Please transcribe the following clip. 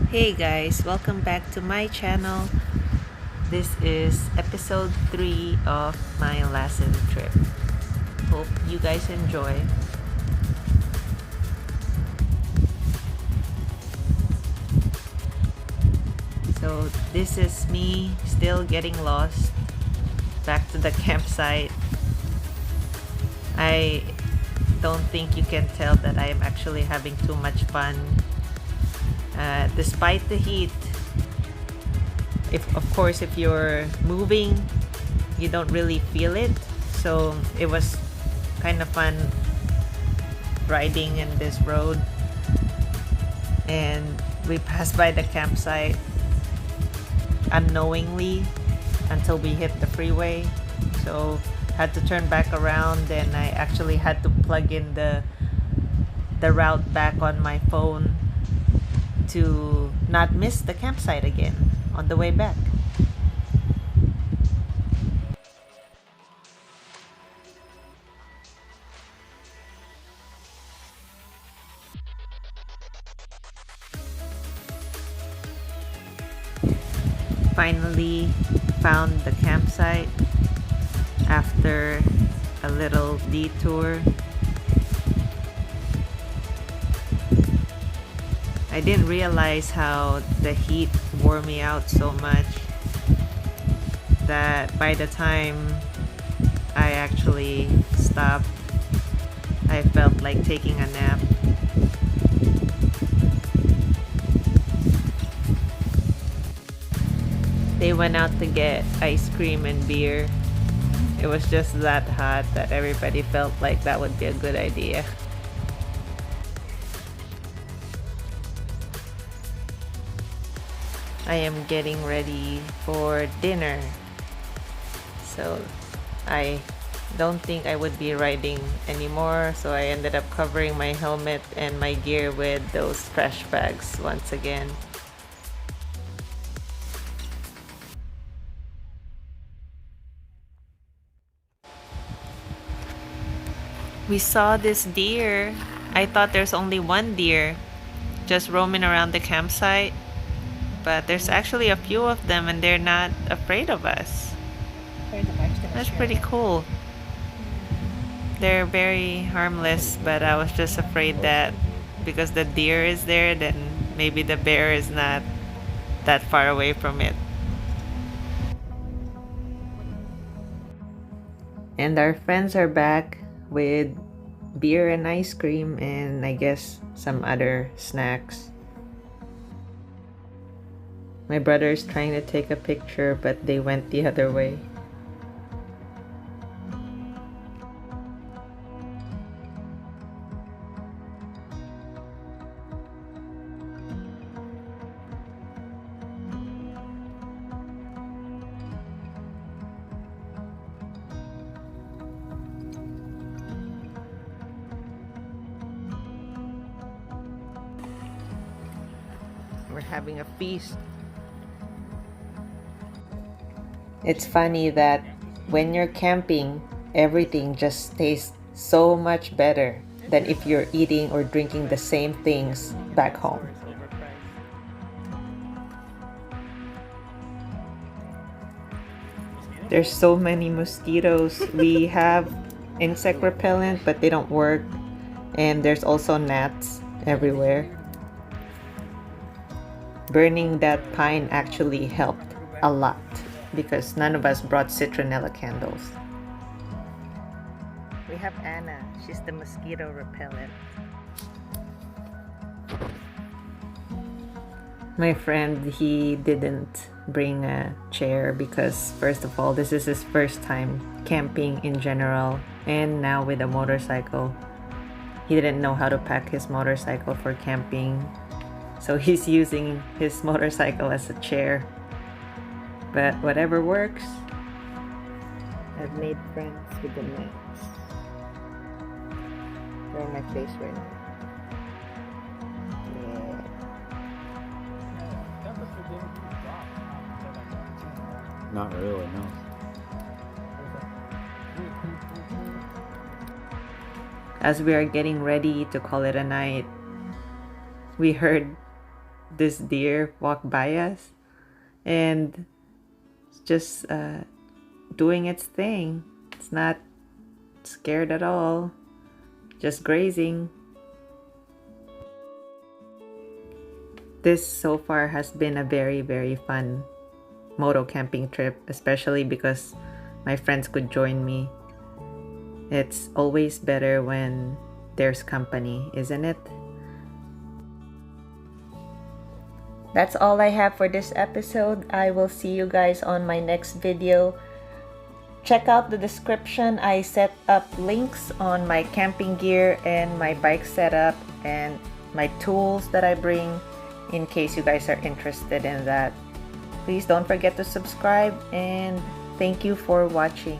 Hey guys, welcome back to my channel. This is episode 3 of my Lassen trip. Hope you guys enjoy. So this is me still getting lost back to the campsite. I don't think you can tell that I am actually having too much fun. Despite the heat, if you're moving, you don't really feel it. So it was kind of fun riding in this road, and we passed by the campsite unknowingly until we hit the freeway. So had to turn back around, and I actually had to plug in the route back on my phone to not miss the campsite again on the way back. Finally found the campsite after a little detour. I didn't realize how the heat wore me out so much that by the time I actually stopped, I felt like taking a nap. They went out to get ice cream and beer. It was just that hot that everybody felt like that would be a good idea. I am getting ready for dinner. So I don't think I would be riding anymore, so I ended up covering my helmet and my gear with those trash bags once again. We saw this deer. I thought there's only one deer just roaming around the campsite, but there's actually a few of them and they're not afraid of us. That's pretty cool. They're very harmless, but I was just afraid that because the deer is there, then maybe the bear is not that far away from it. And our friends are back with beer and ice cream and I guess some other snacks. My brother is trying to take a picture, but they went the other way. We're having a feast. It's funny that when you're camping, everything just tastes so much better than if you're eating or drinking the same things back home. There's so many mosquitoes. We have insect repellent, but they don't work. And there's also gnats everywhere. Burning that pine actually helped a lot because none of us brought citronella candles. We have Anna. She's the mosquito repellent. My friend, he didn't bring a chair because first of all, this is his first time camping in general, and now with a motorcycle. He didn't know how to pack his motorcycle for camping, so he's using his motorcycle as a chair. But whatever works. I've made friends with the gnats. They're on my face right now. Yeah. Not really, no. As we are getting ready to call it a night, we heard this deer walk by us, and it's just doing its thing. It's not scared at all, just grazing. This so far has been a very, very fun moto camping trip, especially because my friends could join me. It's always better when there's company, isn't it? That's all I have for this episode. I will see you guys on my next video. Check out the description. I set up links on my camping gear and my bike setup and my tools that I bring in case you guys are interested in that. Please don't forget to subscribe, and thank you for watching.